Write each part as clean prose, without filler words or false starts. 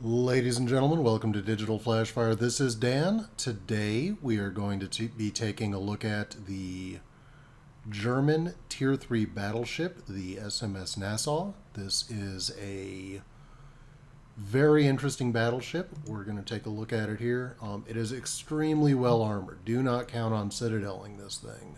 Ladies and gentlemen, welcome to Digital.Flash.Fire. This is Dan. Today we are going to be taking a look at the German Tier III battleship, the SMS Nassau. This is a very interesting battleship. We're going to take a look at it here. It is extremely well armored. Do not count on citadeling this thing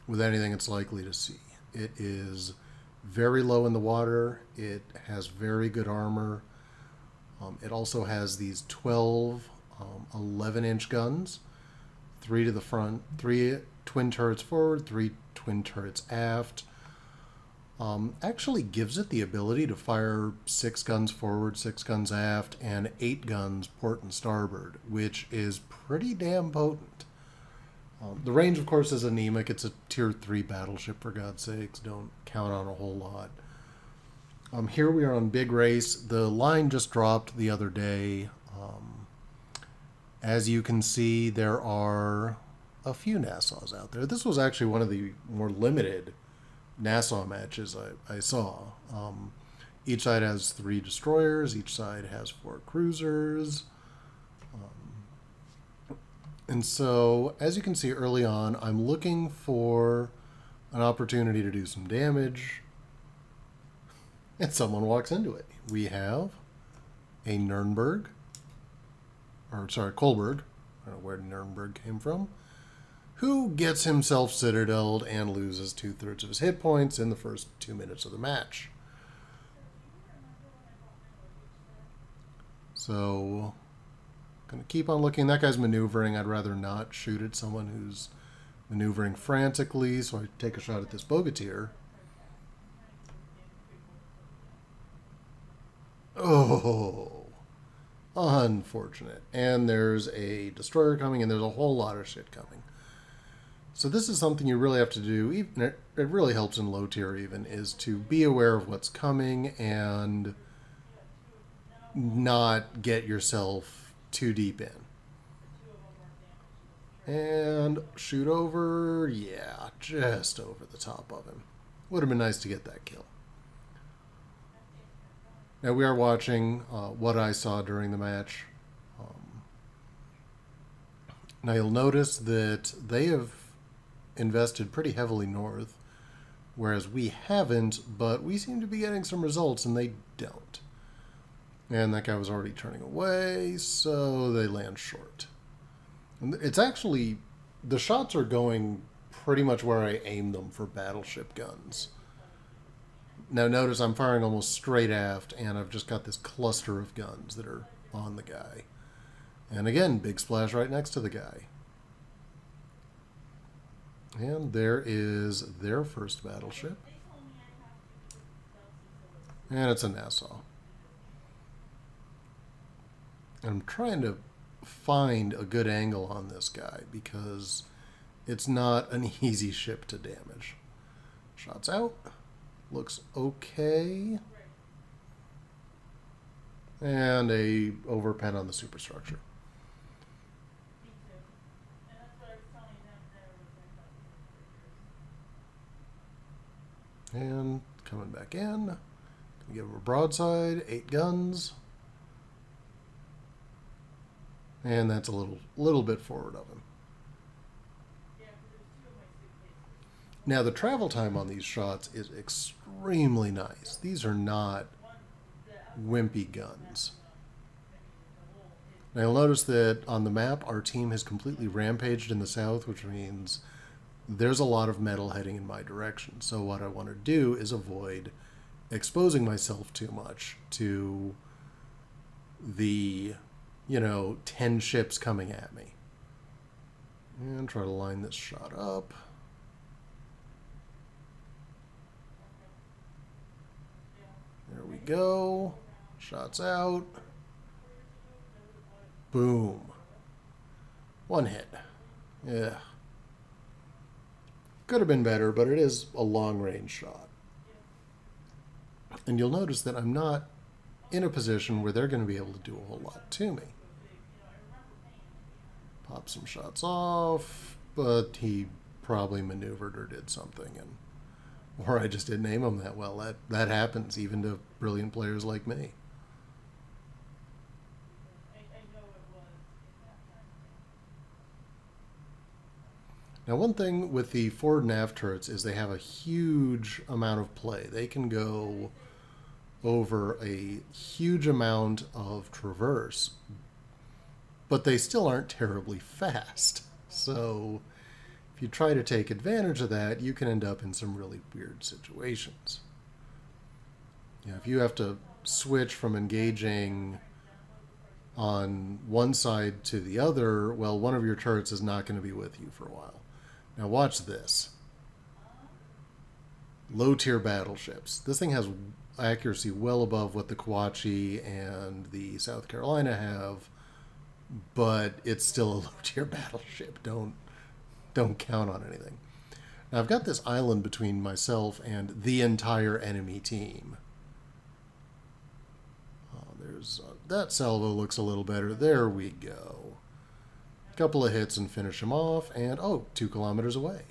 with anything it's likely to see. It is very low in the water. It has very good armor. It also has these 12 11-inch guns, 3 to the front, 3 twin turrets forward, 3 twin turrets aft. Actually gives it the ability to fire 6 guns forward, 6 guns aft, and 8 guns port and starboard, which is pretty damn potent. The range, of course, is anemic. It's a Tier 3 battleship, for God's sakes. Don't count on a whole lot. Here we are on Big Race. The line just dropped the other day. As you can see, there are a few Nassaus out there. This was actually one of the more limited Nassau matches I saw. Each side has 3 destroyers. Each side has 4 cruisers. And so, as you can see early on, I'm looking for an opportunity to do some damage. And someone walks into it. We have a Kohlberg. I don't know where Nuremberg came from. Who gets himself citadeled and loses 2/3 of his hit points in the first 2 minutes of the match. So, gonna keep on looking. That guy's maneuvering. I'd rather not shoot at someone who's maneuvering frantically, so I take a shot at this Bogatyr. Oh, unfortunate. And there's a destroyer coming, and there's a whole lot of shit coming. So this is something you really have to do. Even it really helps in low tier even, is to be aware of what's coming and not get yourself too deep in. And shoot over, yeah, just over the top of him. Would have been nice to get that kill. Now we are watching what I saw during the match. Now you'll notice that they have invested pretty heavily north, whereas we haven't, but we seem to be getting some results and they don't. And that guy was already turning away, so they land short. And it's actually, the shots are going pretty much where I aim them for battleship guns. Now notice I'm firing almost straight aft, and I've just got this cluster of guns that are on the guy. And again, big splash right next to the guy. And there is their first battleship. And it's a Nassau. And I'm trying to find a good angle on this guy because it's not an easy ship to damage. Shots out. Looks okay. And a overpen on the superstructure. And coming back in. Gonna give him a broadside, 8 guns. And that's a little bit forward of him. Now, the travel time on these shots is extremely nice. These are not wimpy guns. Now, you'll notice that on the map, our team has completely rampaged in the south, which means there's a lot of metal heading in my direction. So what I want to do is avoid exposing myself too much to the, 10 ships coming at me. And try to line this shot up. There we go. Shots out. Boom. 1 hit. Yeah. Could have been better, but it is a long-range shot. And you'll notice that I'm not in a position where they're going to be able to do a whole lot to me. Pop some shots off, but he probably maneuvered or did something, and or I just didn't aim them that well. That happens even to brilliant players like me. Now, one thing with the forward and aft turrets is they have a huge amount of play. They can go over a huge amount of traverse, but they still aren't terribly fast. So if you try to take advantage of that, you can end up in some really weird situations. You know, if you have to switch from engaging on one side to the other, well, one of your turrets is not going to be with you for a while. Now watch this. Low tier battleships. This thing has accuracy well above what the Kawachis and the South Carolina have, but it's still a low tier battleship. Don't count on anything. Now I've got this island between myself and the entire enemy team. There's that salvo looks a little better. There we go. Couple of hits and finish him off, and 2 kilometers away.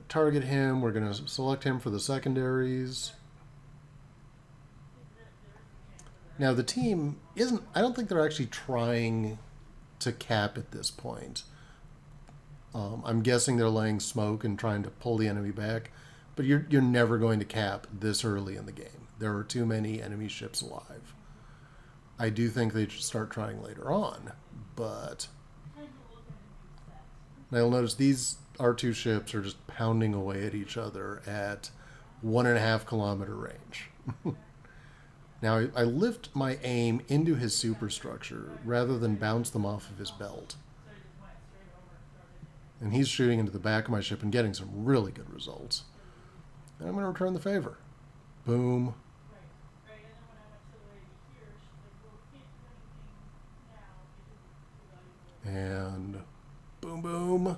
Target him. We're going to select him for the secondaries. Now the team isn't, I don't think they're actually trying to cap at this point. I'm guessing they're laying smoke and trying to pull the enemy back, but you're never going to cap this early in the game. There are too many enemy ships alive. I do think they should start trying later on, but now you'll notice these R2 ships are just pounding away at each other at 1.5 kilometer range. Now I lift my aim into his superstructure rather than bounce them off of his belt. And he's shooting into the back of my ship and getting some really good results. And I'm going to return the favor. Boom. And boom, boom,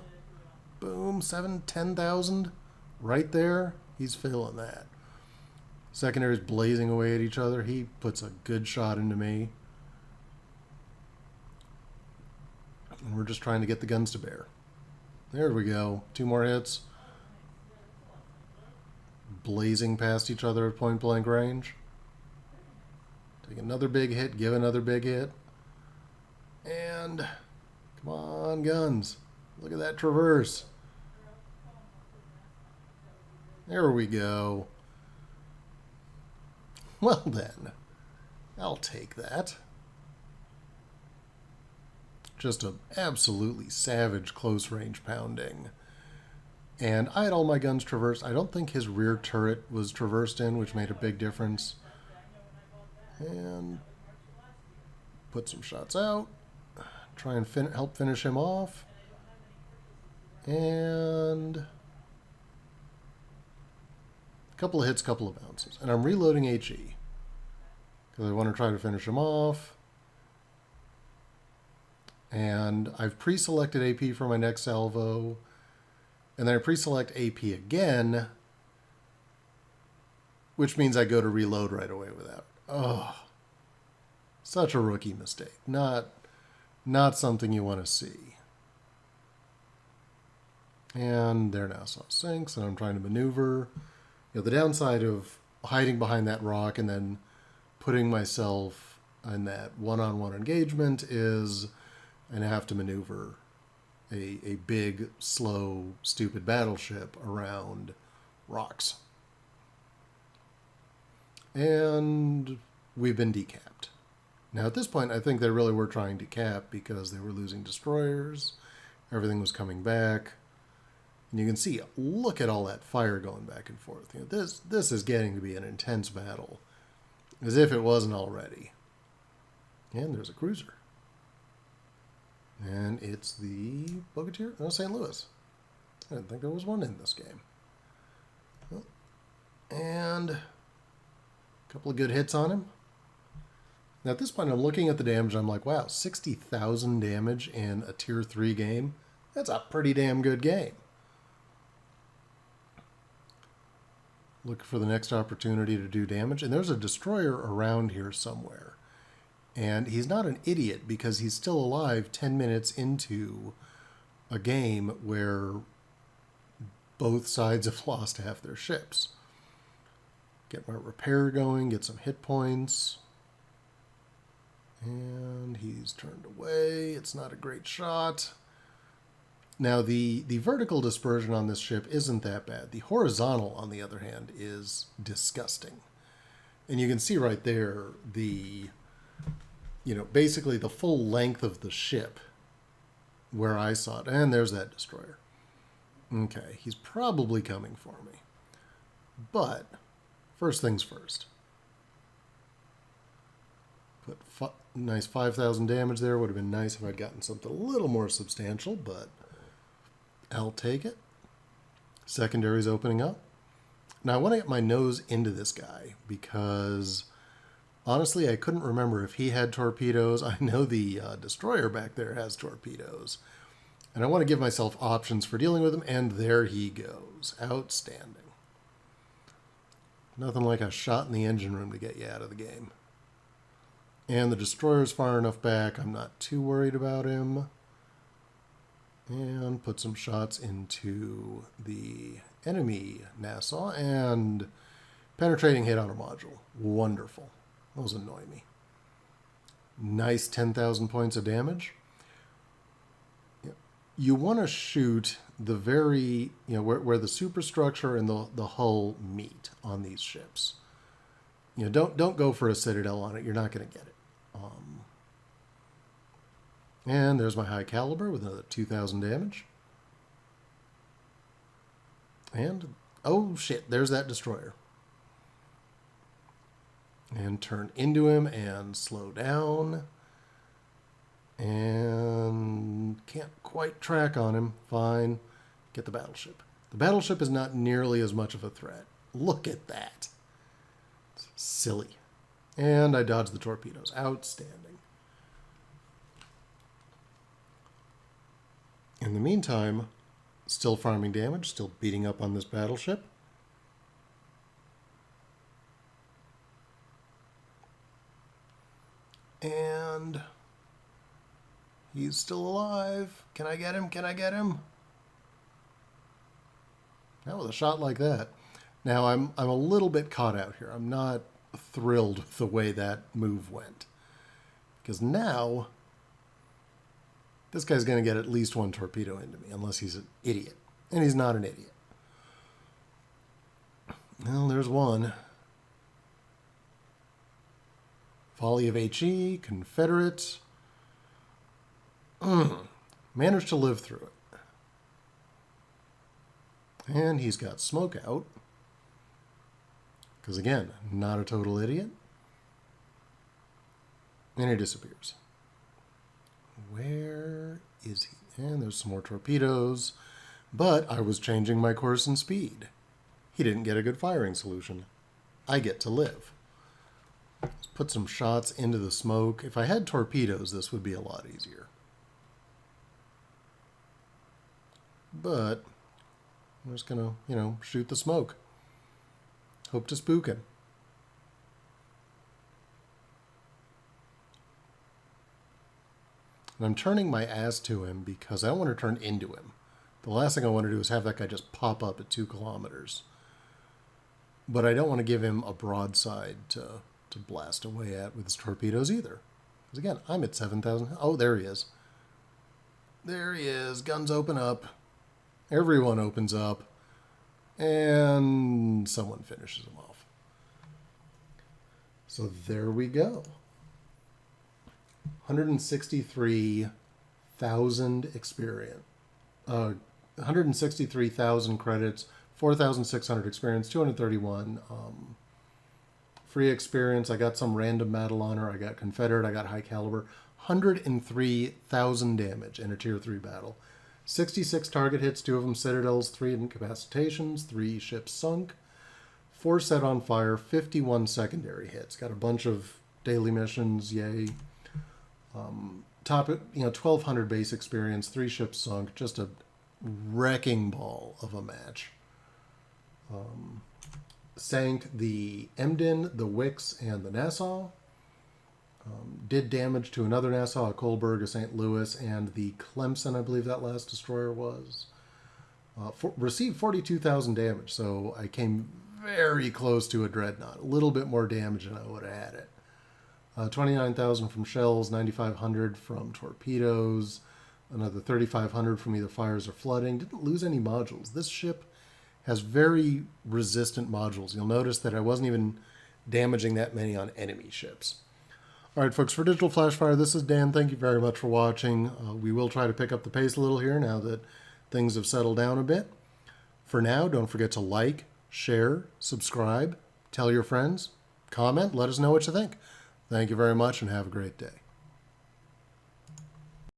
boom, 10,000 right there. He's feeling that. Secondaries blazing away at each other. He puts a good shot into me. And we're just trying to get the guns to bear. There we go. 2 more hits. Blazing past each other at point blank range. Take another big hit, give another big hit. And come on, guns. Look at that traverse. There we go. Well then, I'll take that. Just an absolutely savage close range pounding. And I had all my guns traversed. I don't think his rear turret was traversed in, which made a big difference. And put some shots out. Try and help finish him off. And a couple of hits, couple of bounces. And I'm reloading HE because I want to try to finish him off. And I've pre-selected AP for my next salvo. And then I pre-select AP again, which means I go to reload right away without. Oh, such a rookie mistake. Not something you want to see. And there Nassau sinks, and I'm trying to maneuver. You know, the downside of hiding behind that rock and then putting myself in that one-on-one engagement is I have to maneuver a big, slow, stupid battleship around rocks. And we've been decapped. Now at this point, I think they really were trying to cap because they were losing destroyers. Everything was coming back. And you can see, look at all that fire going back and forth. You know, this is getting to be an intense battle, as if it wasn't already. And there's a cruiser. And it's the Bogatyr? No, St. Louis. I didn't think there was one in this game. Well, and a couple of good hits on him. Now at this point, I'm looking at the damage. I'm like, wow, 60,000 damage in a Tier 3 game? That's a pretty damn good game. Look for the next opportunity to do damage. And there's a destroyer around here somewhere. And he's not an idiot because he's still alive 10 minutes into a game where both sides have lost half their ships. Get my repair going, get some hit points. And he's turned away. It's not a great shot. Now, the vertical dispersion on this ship isn't that bad. The horizontal, on the other hand, is disgusting. And you can see right there basically the full length of the ship where I saw it. And there's that destroyer. Okay, he's probably coming for me. But first things first. Put nice 5,000 damage there. Would have been nice if I'd gotten something a little more substantial, but I'll take it. Secondary's opening up. Now I want to get my nose into this guy because honestly I couldn't remember if he had torpedoes. I know the destroyer back there has torpedoes. And I want to give myself options for dealing with him, and there he goes. Outstanding. Nothing like a shot in the engine room to get you out of the game. And the destroyer's far enough back, I'm not too worried about him. And put some shots into the enemy Nassau, and penetrating hit on a module. Wonderful. Those annoy me. Nice 10,000 points of damage. You want to shoot the very, where the superstructure and the hull meet on these ships. Don't go for a citadel on it. You're not going to get it. And there's my high caliber with another 2,000 damage. And, oh shit, there's that destroyer. And turn into him and slow down. And can't quite track on him. Fine. Get the battleship. The battleship is not nearly as much of a threat. Look at that. It's silly. And I dodged the torpedoes. Outstanding. In the meantime, still farming damage, still beating up on this battleship. And he's still alive. Can I get him? Can I get him? Now with a shot like that. Now I'm a little bit caught out here. I'm not thrilled with the way that move went. Because now this guy's going to get at least one torpedo into me, unless he's an idiot. And he's not an idiot. Well, there's one. Volley of HE, Confederate. Managed to live through it. And he's got smoke out. Because again, not a total idiot. And he disappears. Where is he? And there's some more torpedoes. But I was changing my course and speed. He didn't get a good firing solution. I get to live. Let's put some shots into the smoke. If I had torpedoes, this would be a lot easier. But I'm just going to, shoot the smoke. Hope to spook him. And I'm turning my ass to him because I don't want to turn into him. The last thing I want to do is have that guy just pop up at 2 kilometers. But I don't want to give him a broadside to blast away at with his torpedoes either. Because again, I'm at 7,000. Oh, there he is. There he is. Guns open up. Everyone opens up. And someone finishes him off. So there we go. 163,000 experience. 163,000 credits, 4,600 experience, 231 free experience. I got some random Medal Honor. I got Confederate. I got High Caliber. 103,000 damage in a Tier 3 battle. 66 target hits, 2 of them citadels, 3 incapacitations, 3 ships sunk, 4 set on fire, 51 secondary hits. Got a bunch of daily missions, yay. Top, 1,200 base experience, 3 ships sunk, just a wrecking ball of a match. Sank the Emden, the Wicks, and the Nassau. Did damage to another Nassau, a Colberg, a St. Louis, and the Clemson, I believe that last destroyer was. Received 42,000 damage, so I came very close to a dreadnought. A little bit more damage than I would have had it. 29,000 from shells, 9,500 from torpedoes, another 3,500 from either fires or flooding. Didn't lose any modules. This ship has very resistant modules. You'll notice that I wasn't even damaging that many on enemy ships. All right, folks, for Digital.Flash.Fire, this is Dan. Thank you very much for watching. We will try to pick up the pace a little here now that things have settled down a bit. For now, don't forget to like, share, subscribe, tell your friends, comment, let us know what you think. Thank you very much and have a great day.